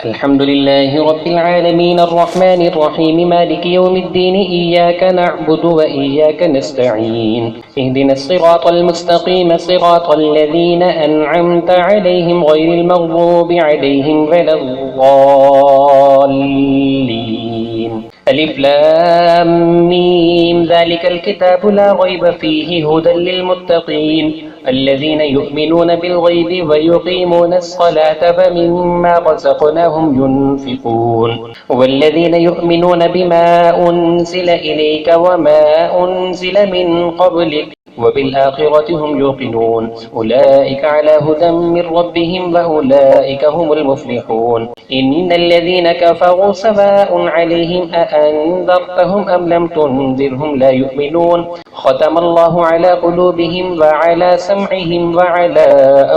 الحمد لله رب العالمين الرحمن الرحيم مالك يوم الدين إياك نعبد وإياك نستعين اهدنا الصراط المستقيم صراط الذين أنعمت عليهم غير المغضوب عليهم ولا الضالين. ألف لام ميم ذلك الكتاب لا ريب فيه هدى للمتقين الذين يؤمنون بالغيب ويقيمون الصلاة فمما رزقناهم ينفقون والذين يؤمنون بما أنزل إليك وما أنزل من قبلك وبالآخرة هم يوقنون أولئك على هدى من ربهم وأولئك هم المفلحون. إن الذين كفروا سواء عليهم أأنذرتهم أم لم تنذرهم لا يؤمنون ختم الله على قلوبهم وعلى سمعهم وعلى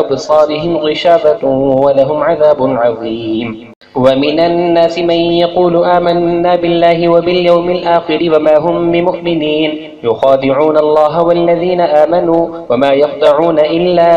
أبصارهم غشاوة ولهم عذاب عظيم. ومن الناس من يقول آمنا بالله وباليوم الآخر وما هم بمؤمنين يخادعون الله والذين آمنوا وما يخدعون إلا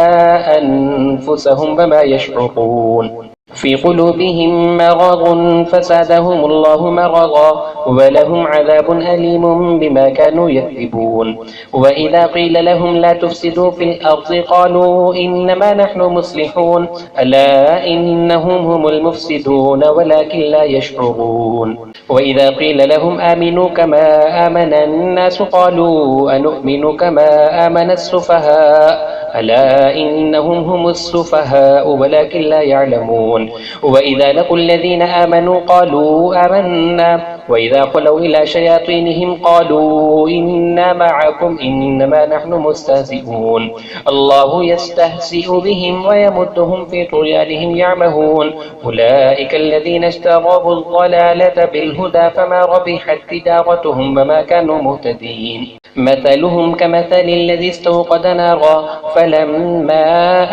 أنفسهم وما يشعرون في قلوبهم مرض فزادهم الله مرضا ولهم عذاب أليم بما كانوا يكذبون. وإذا قيل لهم لا تفسدوا في الأرض قالوا إنما نحن مصلحون ألا إنهم هم المفسدون ولكن لا يشعرون. وإذا قيل لهم آمنوا كما آمن الناس قالوا أنؤمن كما آمن السفهاء ألا إنهم هم السفهاء ولكن لا يعلمون. وإذا لقوا الذين آمنوا قالوا آمنا وإذا خلوا إلى شياطينهم قالوا إنا معكم إنما نحن مستهزئون الله يستهزئ بهم ويمدهم في طغيانهم يعمهون. أولئك الذين اشتروا الضلالة بالهدى فما ربحت تجارتهم وما كانوا مهتدين. مثلهم كمثل الذي استوقد نارا فلما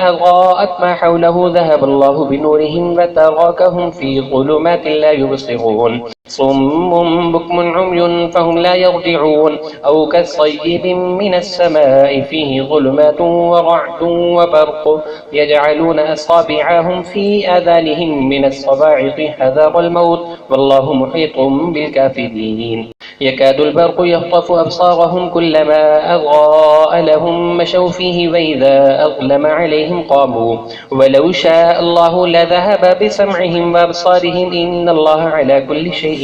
أضاءت ما حوله ذهب الله بنورهم وتركهم في ظلمات لا يبصرون صم بكم عمي فهم لا يرجعون. أو كالصيب من السماء فيه ظلمات ورعد وبرق يجعلون أصابعهم في آذانهم من الصواعق حذر الموت والله محيط بالكافرين. يكاد البرق يخطف أبصارهم كلما أضاء لهم مشوا فيه وإذا أظلم عليهم قاموا ولو شاء الله لذهب بسمعهم وأبصارهم إن الله على كل شيء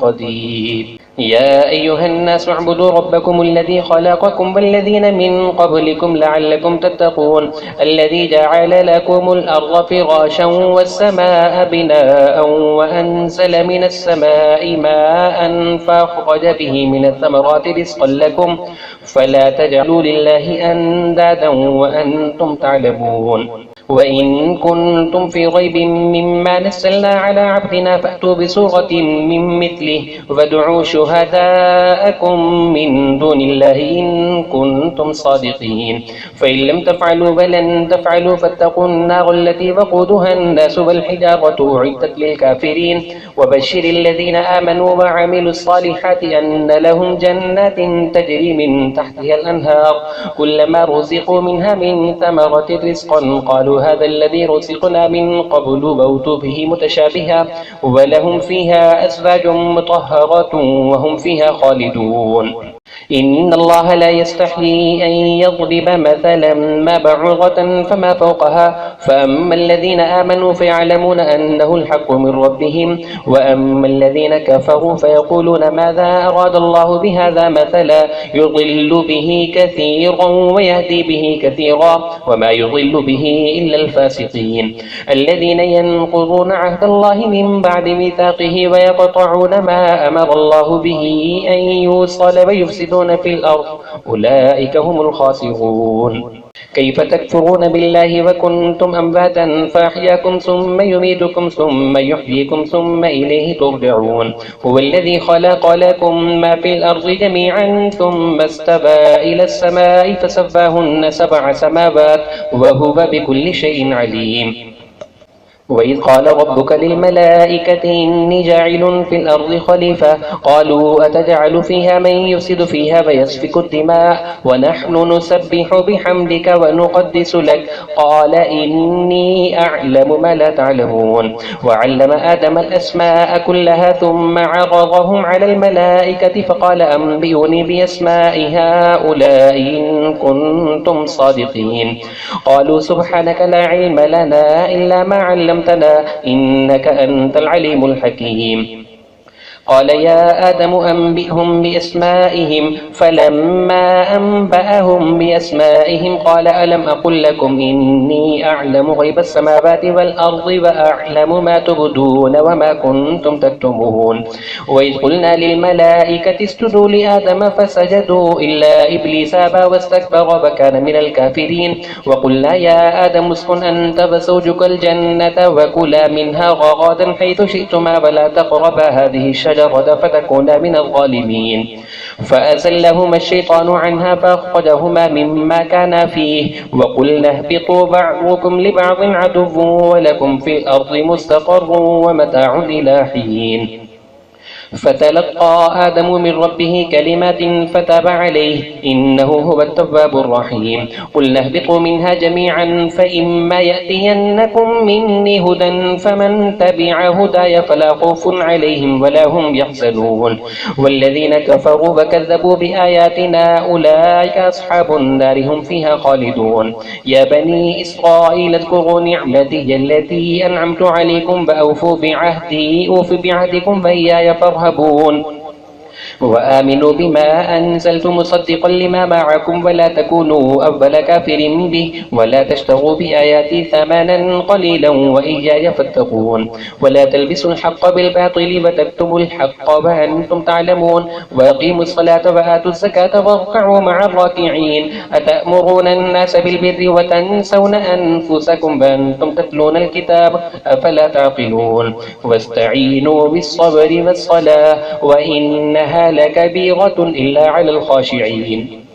قدير. يا أيها الناس اعبدوا ربكم الذي خلقكم والذين من قبلكم لعلكم تتقون الذي جعل لكم الأرض فراشا والسماء بناء وأنزل من السماء ماء فأخرج به من الثمرات رزقا لكم فلا تجعلوا لله أندادا وأنتم تعلمون. وإن كنتم في ريب مما نزلنا على عبدنا فأتوا بسورة من مثله وادعوا شهداءكم من دون الله إن كنتم صادقين فإن لم تفعلوا ولن تفعلوا فاتقوا النار التي وقودها الناس والحجارة أعدت للكافرين. وبشر الذين آمنوا وعملوا الصالحات أن لهم جنات تجري من تحتها الأنهار كلما رزقوا منها من ثمرة رزقا قالوا هذا الذي رزقنا من قبل وأتوا به متشابها ولهم فيها أزواج مطهرة وهم فيها خالدون. إن الله لا يستحيي أن يضرب مثلا ما بعوضة فما فوقها فأما الذين آمنوا فيعلمون أنه الحق من ربهم وأما الذين كفروا فيقولون ماذا أراد الله بهذا مثلا يضل به كثيرا ويهدي به كثيرا وما يضل به إلا الفاسقين الذين ينقضون عهد الله من بعد ميثاقه ويقطعون ما أمر الله به أن يوصل ويفسدون في الأرض أولئك هم الخاسرون. كيف تكفرون بالله وكنتم أمواتا فأحياكم ثم يميتكم ثم يحييكم ثم إليه ترجعون. هو الذي خلق لكم ما في الأرض جميعا ثم استوى إلى السماء فسواهن 7 سماوات وهو بكل شيء عليم. وإذ قال ربك للملائكة إني جاعل في الأرض خليفة قالوا أتجعل فيها من يفسد فيها فيسفك الدماء ونحن نسبح بحمدك ونقدس لك قال إني أعلم ما لا تعلمون وعلم آدم الأسماء كلها ثم عرضهم على الملائكة فقال أنبئوني بأسماء هؤلاء إن كنتم صادقين قالوا سبحانك لا علم لنا إلا ما علمتنا إنك أنت العليم الحكيم قال يا آدم أنبئهم بأسمائهم فلما أنبأهم بأسمائهم قال ألم أقل لكم إني أعلم غيب السماوات والأرض وأعلم ما تبدون وما كنتم تكتمون وإذ قلنا للملائكة اسجدوا لآدم فسجدوا إلا إبليس أبى واستكبر وكان من الكافرين وقلنا يا آدم اسكن أنت وزوجك الجنة وكلا منها رغدا حيث شئتما ولا تقربا هذه الشجرة فتكونا من الظالمين فأزلهما الشيطان عنها فأخرجهما مما كانا فيه وقلنا اهبطوا بعضكم لبعض عدو ولكم في الأرض مستقر ومتاع إلى حين فتلقى آدم من ربه كلمات فتاب عليه إنه هو التواب الرحيم قلنا اهبطوا منها جميعا فإما يأتينكم مني هدى فمن تبع هداي فلا خوف عليهم ولا هم يحزنون والذين كفروا وكذبوا بآياتنا أولئك أصحاب النار هم فيها خالدون يا بني إسرائيل اذكروا نعمتي التي أنعمت عليكم وأوفوا بعهدي أوف بعهدكم وإياي فارهبون وآمنوا بما أنزلت مصدقا لما معكم ولا تكونوا أول كافر به ولا تشتروا بآياتي ثمنا قليلا وإياي فاتقون ولا تلبسوا الحق بالباطل وتكتموا الحق وأنتم تعلمون وأقيموا الصلاة وآتوا الزكاة واركعوا مع الراكعين أتأمرون الناس بالبر وتنسون أنفسكم وأنتم تتلون الكتاب أفلا تعقلون واستعينوا بالصبر والصلاة وإنها لكبيرة إلا على الخاشعين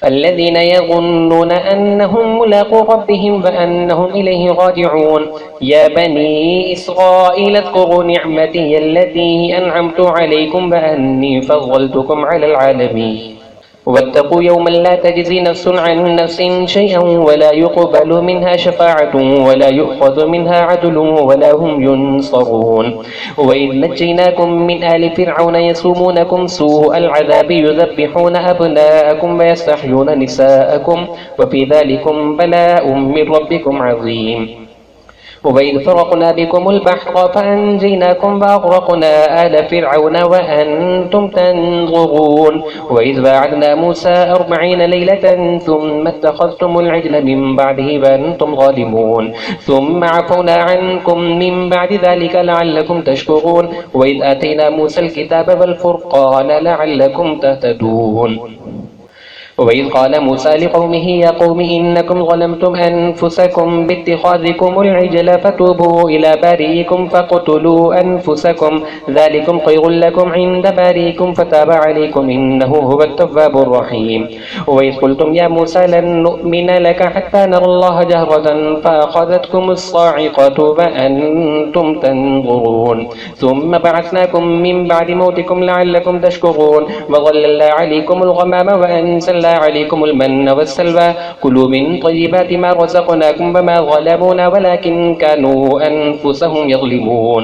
الذين يظنون أنهم ملاقو ربهم وأنهم إليه راجعون يا بني إسرائيل اذكروا نعمتي التي أنعمت عليكم وأني فضلتكم على العالمين واتقوا يوما لا تجزي نفس عن نفس شيئا ولا يقبل منها شفاعة ولا يؤخذ منها عدل ولا هم ينصرون وإذ نجيناكم من آل فرعون يسومونكم سوء العذاب يذبحون أبناءكم ويستحيون نساءكم وفي ذلكم بلاء من ربكم عظيم وإذ فرقنا بكم البحر فأنجيناكم وأغرقنا آل فرعون وأنتم تنظرون وإذ واعدنا موسى 40 ليلة ثم اتخذتم العجل من بعده وأنتم ظالمون ثم عفونا عنكم من بعد ذلك لعلكم تشكرون وإذ آتينا موسى الكتاب والفرقان لعلكم تهتدون وإذ قال موسى لقومه يا قوم إنكم ظلمتم أنفسكم باتخاذكم العجل فتوبوا إلى بارئكم فاقتلوا أنفسكم ذلكم خير لكم عند بارئكم فتاب عليكم إنه هو التواب الرحيم وإذ قلتم يا موسى لن نؤمن لك حتى نرى الله جهرة فأخذتكم الصاعقة وأنتم تنظرون ثم بعثناكم من بعد موتكم لعلكم تشكرون وظللنا عليكم الغمام وأنزلنا عليكم المن والسلوى كلوا من طيبات ما رزقناكم وما ظلمونا ولكن كانوا أنفسهم يظلمون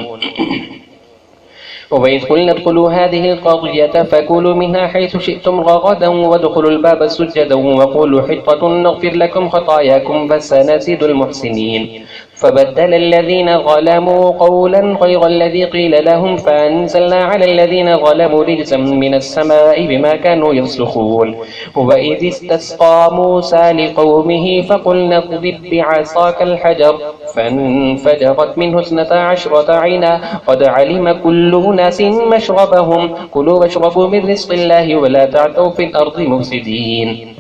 وإذ قلنا ادخلوا هذه القرية فكلوا منها حيث شئتم رغدا وادخلوا الباب سجدا وقولوا حطة نغفر لكم خطاياكم فسنزيد المحسنين فبدل الذين ظلموا قولا غير الذي قيل لهم فأنزلنا على الذين ظلموا رجزا من السماء بما كانوا يفسقون وإذ استسقى موسى لقومه فقلنا اضرب بعصاك الحجر فانفجرت منه 12 عينا قد علم كل أناس مشربهم كلوا واشربوا من رزق الله ولا تعثوا في الأرض مفسدين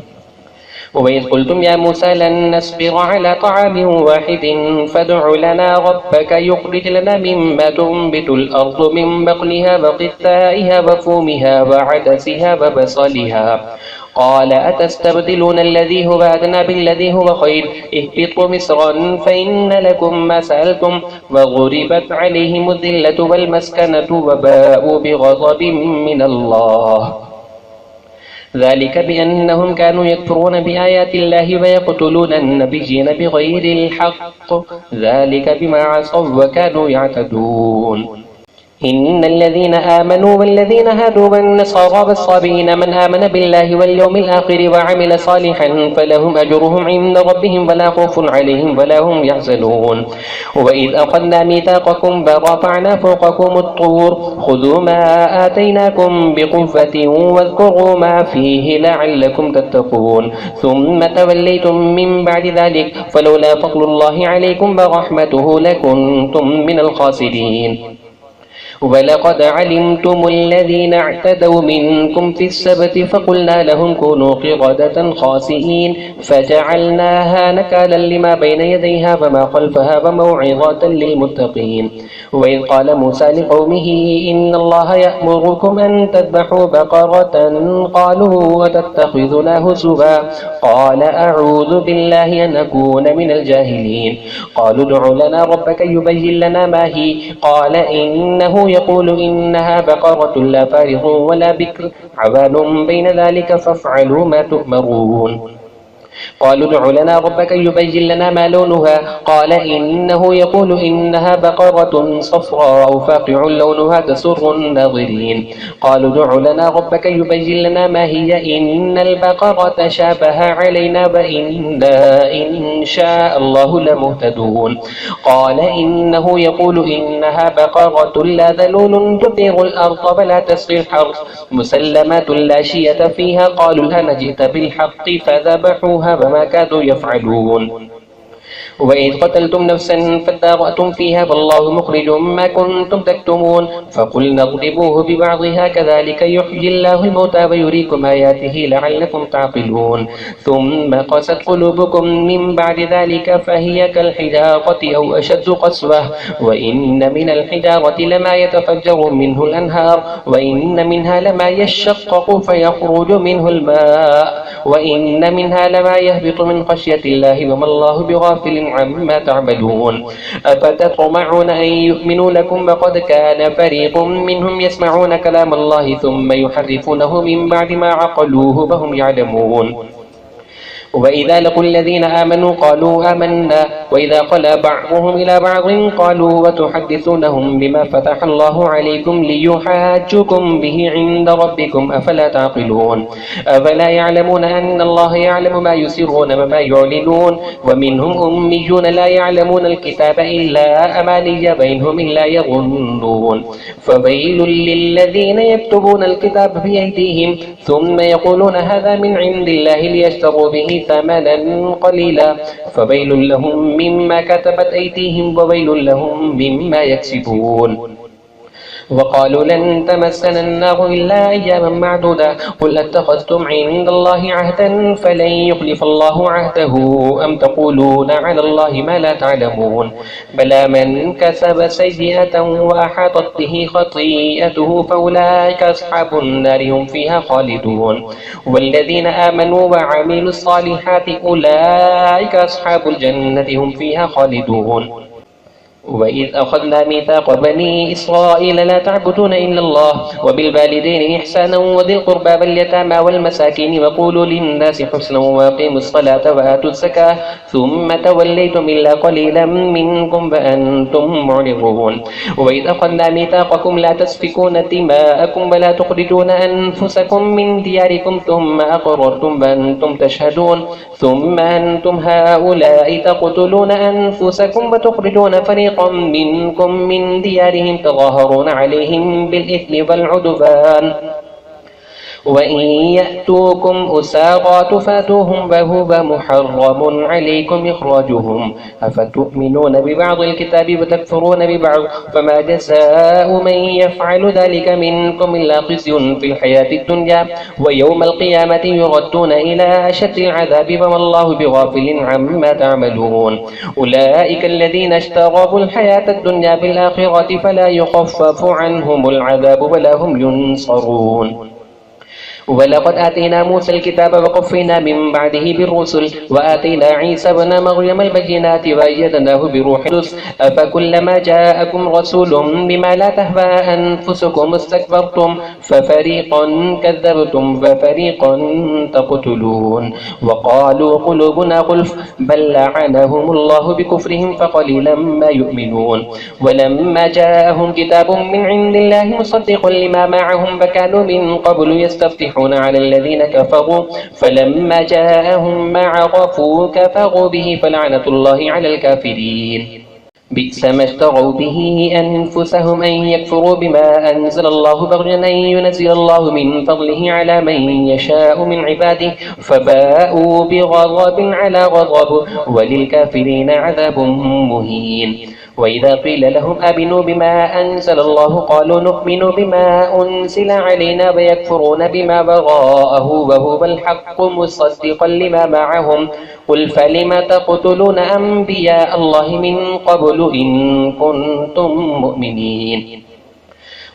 وإذ قلتم يا موسى لن نصبر على طعام واحد فادع لنا ربك يخرج لنا مما تنبت الأرض من بقلها وقثائها وفومها وعدسها وبصلها قال أتستبدلون الذي هو أدنى بالذي هو خير اهبطوا مصرا فإن لكم ما سألتم وغربت عليهم الذلة والمسكنة وباءوا بغضب من الله ذلك بأنهم كانوا يكفرون بآيات الله ويقتلون النبيين بغير الحق ذلك بما عصوا وكانوا يعتدون إن الذين آمنوا والذين هادوا والنصارى والصابئين من آمن بالله واليوم الآخر وعمل صالحا فلهم أجرهم عند ربهم ولا خوف عليهم ولا هم يحزنون وإذ أخذنا ميثاقكم ورفعنا فوقكم الطور خذوا ما آتيناكم بقوة واذكروا ما فيه لعلكم تتقون ثم توليتم من بعد ذلك فلولا فضل الله عليكم ورحمته لكنتم من الخاسرين ولقد علمتم الذين اعتدوا منكم في السبت فقلنا لهم كونوا قردة خاسئين فجعلناها نكالا لما بين يديها وما خلفها وموعظة للمتقين وإذ قال موسى لقومه إن الله يأمركم أن تذبحوا بقرة قالوا وتتخذنا هزوا قال أعوذ بالله أن أكون من الجاهلين قالوا ادع لنا ربك يبين لنا ما هي قال إنه يقول إنها بقرة لا فارغ ولا بكر عوان بين ذلك فافعلوا ما تؤمرون قالوا ادع لنا ربك يبين لنا ما لونها قال إنه يقول إنها بقرة صفراء فاقع لونها تسر الناظرين قالوا ادع لنا ربك يبين لنا ما هي إن البقرة شابه علينا وإنا إن شاء الله لمهتدون قال إنه يقول إنها بقرة لا ذلول تثير الأرض ولا تسقي الحرث مسلمات لا شية فيها قالوا الآن جئت بالحق فذبحوها وما كادوا يفعلون وإذ قتلتم نفسا فادارأتم فيها والله مخرج ما كنتم تكتمون فقلنا اضربوه ببعضها كذلك يحيي الله الموتى ويريكم آياته لعلكم تعقلون ثم قست قلوبكم من بعد ذلك فهي كالحجارة أو أشد قسوة وإن من الحجارة لما يتفجر منه الأنهار وإن منها لما يشقق فيخرج منه الماء وإن منها لما يهبط من خشية الله وما الله بغافل عما تعملون أفتطمعون أن يؤمنوا لكم وقد كان فريق منهم يسمعون كلام الله ثم يحرفونه من بعد ما عقلوه وهم يعلمون وإذا لقوا الذين آمنوا قالوا آمنا وإذا خلا بعضهم إلى بعض قالوا وتحدثونهم بما فتح الله عليكم ليحاجوكم به عند ربكم أفلا تعقلون أفلا يعلمون أن الله يعلم ما يسرون وما يعلنون ومنهم أميون لا يعلمون الكتاب إلا أماني بينهم إلا يظنون فويل للذين يكتبون الكتاب بأيديهم ثم يقولون هذا من عند الله ليشتروا به ثمنا قليلا فويل لهم مما كتبت أيديهم وويل لهم مما يكسبون وقالوا لن تمسنا النار إلا أياما معدودة قل اتخذتم عند الله عهدا فلن يخلف الله عهده أم تقولون على الله ما لا تعلمون بلى من كسب سيئة وأحاطت به خطيئته فأولئك أصحاب النار هم فيها خالدون والذين آمنوا وعملوا الصالحات أولئك أصحاب الجنة هم فيها خالدون وإذ أخذنا ميثاق بني إسرائيل لا تعبدون إلا الله وبالوالدين إحسانا وذي القربى واليتامى والمساكين وقولوا للناس حسنا وأقيموا الصلاة وآتوا الزكاة ثم توليتم إلا قليلا منكم وأنتم معرضون وإذ أخذنا ميثاقكم لا تسفكون دماءكم ولا تخرجون أنفسكم من دياركم ثم أقررتم وأنتم تشهدون ثم أنتم هؤلاء تقتلون أنفسكم وتخرجون فريقا منكم من ديارهم تظاهرون عليهم بالإثم والعدوان وإن يأتوكم أسارى تفاتوهم وهو محرم عليكم إخراجهم أفتؤمنون ببعض الكتاب وتكفرون ببعض فما جزاء من يفعل ذلك منكم إلا خزي في الحياة الدنيا ويوم القيامة يردون إلى أشد العذاب وما الله بغافل عما تعملون أولئك الذين اشتروا الحياة الدنيا بالآخرة فلا يخفف عنهم العذاب ولا هم ينصرون ولقد آتينا موسى الكتاب وقفينا من بعده بالرسل وآتينا عيسى ابن مريم البينات وأيدناه بروح القدس أفكلما جاءكم رسول بما لا تهوى أنفسكم استكبرتم ففريقا كذبتم وفريقا تقتلون وقالوا قلوبنا غلف بل لعنهم الله بكفرهم فقليلا ما يؤمنون ولما جاءهم كتاب من عند الله مصدق لما معهم فكانوا من قبل يستفتحون على الذين كفروا فلما جاءهم ما عرفوا كفروا به فلعنة الله على الكافرين بئس ما اشتروا به أنفسهم أن يكفروا بما أنزل الله بغيا أن ينزل الله من فضله على من يشاء من عباده فباءوا بغضب على غضب وللكافرين عذاب مهين وإذا قيل لهم آمنوا بما أنزل الله قالوا نؤمن بما أنزل علينا ويكفرون بما وراءه وهو الحق مصدقا لما معهم قل فلم تقتلون أنبياء الله من قبل إن كنتم مؤمنين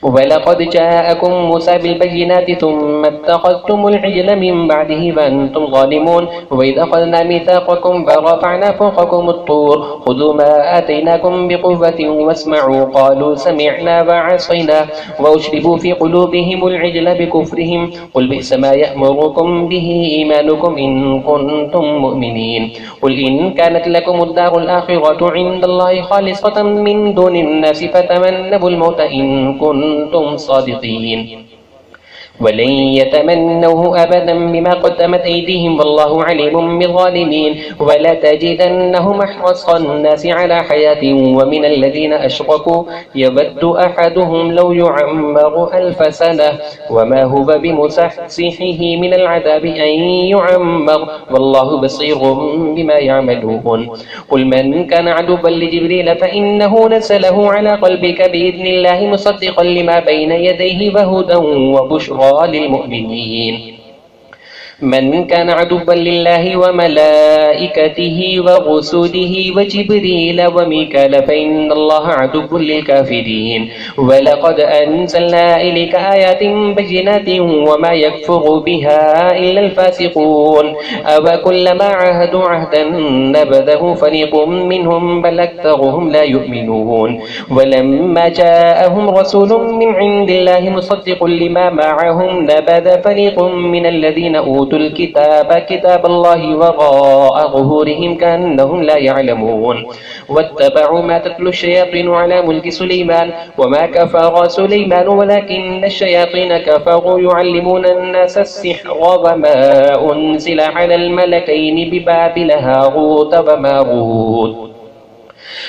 ولقد جاءكم موسى بالبينات ثم اتخذتم العجل من بعده وأنتم ظالمون وإذ أخذنا ميثاقكم ورفعنا فوقكم الطور خذوا ما آتيناكم بقوة واسمعوا قالوا سمعنا وعصينا وأشربوا في قلوبهم العجل بكفرهم قل بئس ما يأمركم به إيمانكم إن كنتم مؤمنين قل إن كانت لكم الدار الآخرة عند الله خالصة من دون الناس فتمنوا الموت إن كنتم صادقين ولن يتمنوه أبدا بما قدمت أيديهم والله عليم بالظالمين ولا تجدنهم أحرص الناس على حياة ومن الذين أشركوا يود أحدهم لو يعمر 1000 سنة وما هو بمزحزحه من العذاب أن يعمر والله بصير بما يعملون قل من كان عدوا لجبريل فإنه نزله على قلبك بإذن الله مصدقا لما بين يديه وهدى وبشرى للمؤمنين من كان عدوا لله وملائكته ورسله وجبريل وميكال فإن الله عدو للكافرين ولقد أنزلنا إليك آيات بينات وما يكفر بها إلا الفاسقون أوكلما عاهدوا عهدا نبذه فريق منهم بل أكثرهم لا يؤمنون ولما جاءهم رسول من عند الله مصدق لما معهم نبذ فريق من الذين أوتوا الكتاب كتاب الله وراء ظهورهم كأنهم لا يعلمون واتبعوا ما تتلو الشياطين على ملك سليمان وما كفر سليمان ولكن الشياطين كفروا يعلمون الناس السحر وما أنزل على الملكين ببابل هاروت وماروت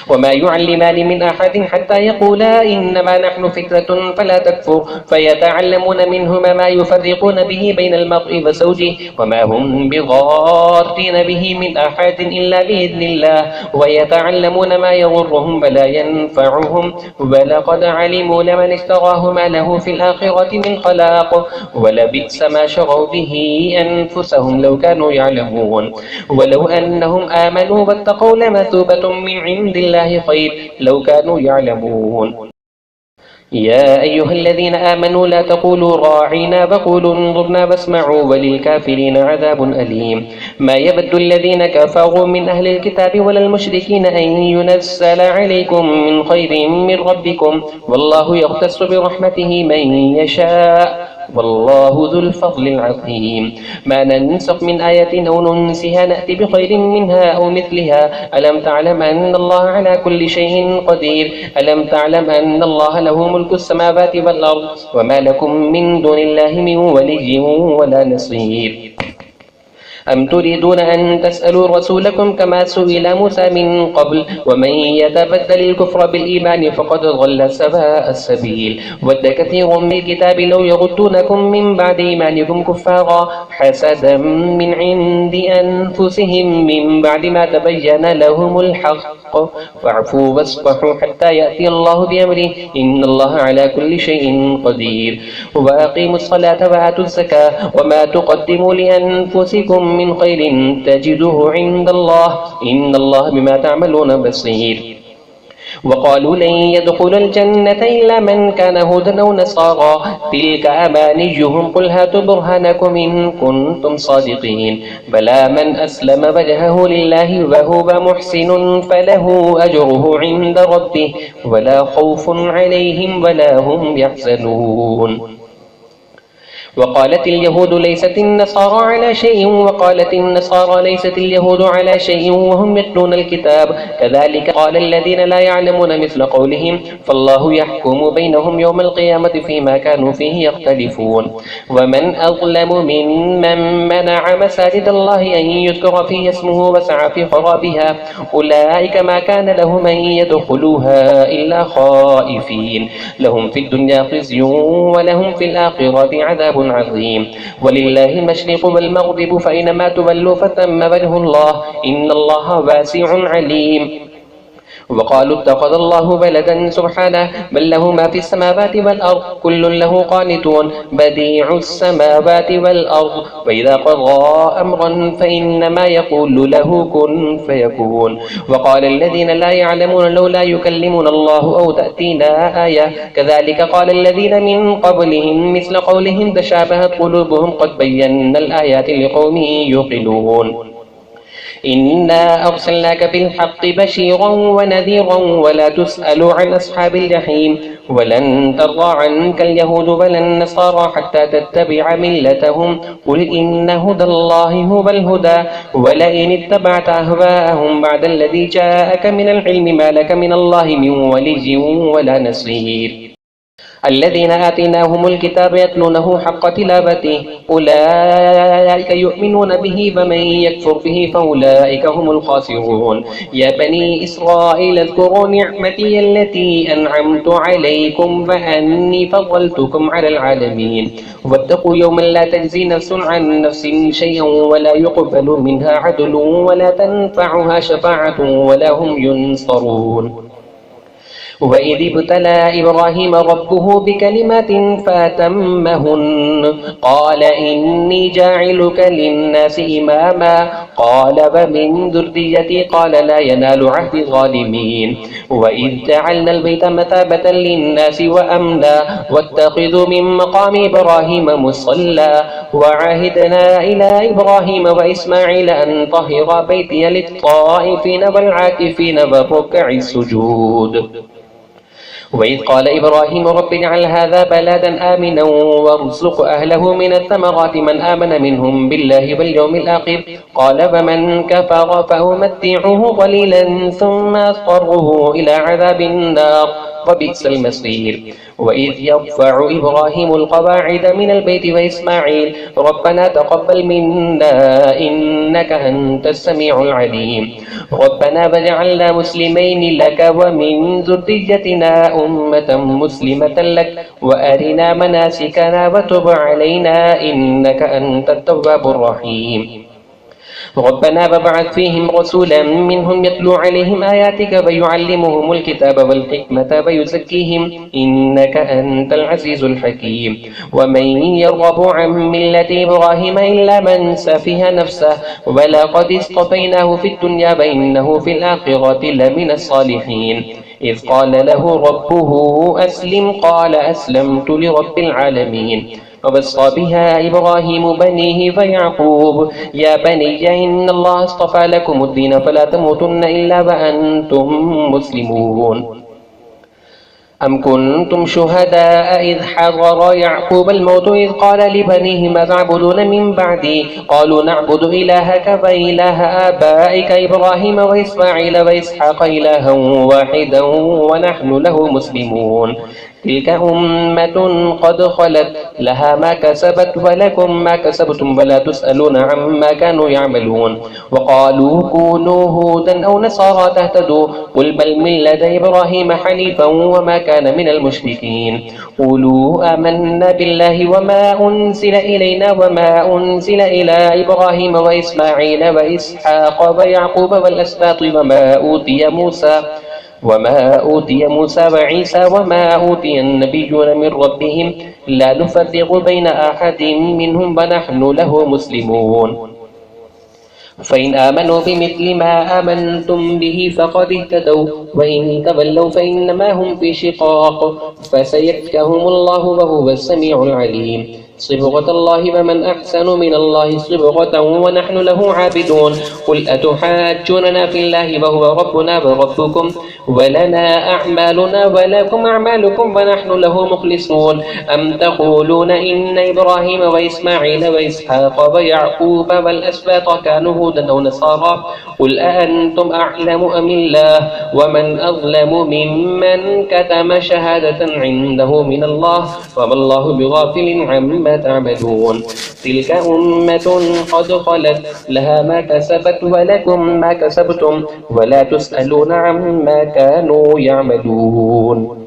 وما يعلمان من أحد حتى يقولا إنما نحن فتنة فلا تكفر فيتعلمون منهما ما يفرقون به بين المرء وزوجه وما هم بضارين به من أحد إلا بإذن الله ويتعلمون ما يضرهم ولا ينفعهم ولقد علموا لمن اشتراه ما له في الآخرة من خلاق ولبئس ما شروا به أنفسهم لو كانوا يعلمون ولو أنهم آمنوا واتقوا لمثوبة من عند الله خير لو كانوا يعلمون يا أيها الذين آمنوا لا تقولوا راعينا وقولوا انظرنا واسمعوا وللكافرين عذاب أليم ما يبدو الذين كفروا من أهل الكتاب ولا المشركين أن ينزل عليكم من خير من ربكم والله يختص برحمته من يشاء والله ذو الفضل العظيم ما ننسخ من آية أو ننسها نأتي بخير منها أو مثلها ألم تعلم أن الله على كل شيء قدير ألم تعلم أن الله له ملك السماوات والأرض وما لكم من دون الله من ولي ولا نصير أم تريدون أن تسألوا رسولكم كما سئل موسى من قبل ومن يتبدل الكفر بالإيمان فقد ضل سواء السبيل ود كثير من الكتاب لو يردونكم من بعد إيمانكم كفارا حسدا من عند أنفسهم من بعد ما تبين لهم الحق فاعفوا واصفحوا حتى يأتي الله بأمره إن الله على كل شيء قدير وأقيموا الصلاة وآتوا الزكاة وما تقدموا لأنفسكم من خير تجدوه عند الله إن الله بما تعملون بصير وقالوا لن يدخل الجنة إلا من كان هودا أو نصارى تلك أمانيهم قل هاتوا برهانكم إن كنتم صادقين بلى من أسلم وجهه لله وهو محسن فله أجره عند ربه ولا خوف عليهم ولا هم يحزنون. وقالت اليهود ليست النصارى على شيء وقالت النصارى ليست اليهود على شيء وهم يتلون الكتاب كذلك قال الذين لا يعلمون مثل قولهم فالله يحكم بينهم يوم القيامة فيما كانوا فيه يختلفون. ومن أظلم ممن منع مساجد الله أن يذكر فيه اسمه وسعى في خرابها أولئك ما كان لهم أن يدخلوها إلا خائفين لهم في الدنيا خزي ولهم في الآخرة عذاب عظيم. ولله المشرق والمغرب فأينما تولوا فثم وجه الله إن الله واسع عليم. وقالوا اتخذ الله ولدا سبحانه بل له ما في السماوات والأرض كل له قانتون بديع السماوات والأرض وإذا قضى أمرا فإنما يقول له كن فيكون. وقال الذين لا يعلمون لولا يكلمنا الله أو تأتينا آية كذلك قال الذين من قبلهم مثل قولهم تشابهت قلوبهم قد بينا الآيات لقوم يوقنون. إنا أرسلناك بالحق بشيرا ونذيرا ولا تسأل عن أصحاب الجحيم ولن ترضى عنك اليهود ولا النصارى حتى تتبع ملتهم قل إن هدى الله هو الهدى ولئن اتبعت أهواءهم بعد الذي جاءك من العلم ما لك من الله من ولي ولا نصير. الذين آتيناهم الكتاب يتلونه حق تلاوته أولئك يؤمنون به ومن يكفر به فأولئك هم الخاسرون. يا بني إسرائيل اذكروا نعمتي التي أنعمت عليكم وأني فضلتكم على العالمين واتقوا يوما لا تجزي نفس عن نفس شيئا ولا يقبل منها عدل ولا تنفعها شفاعة ولا هم ينصرون. وإذ ابتلى إبراهيم ربه بكلمات فأتمهن قال إني جاعلك للناس إماما قال ومن ذريتي قال لا ينال عهد الظالمين. وإذ جعلنا البيت مثابة للناس وأمنا واتخذوا من مقام إبراهيم مصلى وعهدنا إلى إبراهيم وإسماعيل أن طهر بيتي للطائفين والعاكفين والركع السجود. وإذ قال إبراهيم رب اجعل هذا بلدا آمنا وارزق أهله من الثمرات من آمن منهم بالله واليوم الآخر قال ومن كفر فأمتعه قليلا ثم أضطره إلى عذاب النار وبئس المصير. وإذ يرفع إبراهيم القواعد من البيت وإسماعيل ربنا تقبل منا إنك أنت السميع العليم ربنا واجعلنا مسلمين لك ومن ذريتنا أمة مسلمة لك وأرنا مناسكنا وتب علينا إنك أنت التواب الرحيم. ربنا وابعث فيهم رسولا منهم يتلو عليهم آياتك ويعلمهم الكتاب والحكمة ويزكيهم إنك أنت العزيز الحكيم. ومن يرغب عن ملة إبراهيم إلا من سفه نفسه ولقد اصطفيناه في الدنيا وإنه في الآخرة لمن الصالحين. إذ قال له ربه أسلم قال أسلمت لرب العالمين. ووصى بها إبراهيم بنيه ويعقوب يا بني إن الله اصطفى لكم الدين فلا تموتن إلا وأنتم مسلمون. أم كنتم شهداء إذ حضر يعقوب الموت إذ قال لبنيه ما تعبدون من بعدي قالوا نعبد إلهك وإله آبائك إبراهيم وإسماعيل وإسحاق إلها واحدا ونحن له مسلمون. تلك أمة قد خلت لها ما كسبت ولكم ما كسبتم ولا تسألون عما كانوا يعملون. وقالوا كونوا هودا أو نصارى تهتدوا قل بل ملة إبراهيم حنيفا وما كان من المشركين. قولوا آمنا بالله وما أنزل إلينا وما أنزل إلى إبراهيم وإسماعيل وإسحاق ويعقوب والأسباط وما أوتي موسى وعيسى وما أوتي النبيون من ربهم لا نفرق بين أحد منهم ونحن له مسلمون. فإن آمنوا بمثل ما آمنتم به فقد اهتدوا وإن تولوا فإنما هم في شقاق فسيكفيهم الله وهو السميع العليم. صبغة الله ومن أحسن من الله صبغة ونحن له عابدون. قل أتحاجوننا في الله وهو ربنا وربكم ولنا أعمالنا ولكم أعمالكم ونحن له مخلصون. أم تقولون إن إبراهيم وإسماعيل وإسحاق ويعقوب والأسباط كانوا هودا أو نصارى قل أأنتم أعلم أم الله ومن أظلم ممن كتم شهادة عنده من الله وما الله بغافل عما تعملون. تلك أمة قد خلت لها ما كسبت ولكم ما كسبتم ولا تسألون عما كانوا يعملون.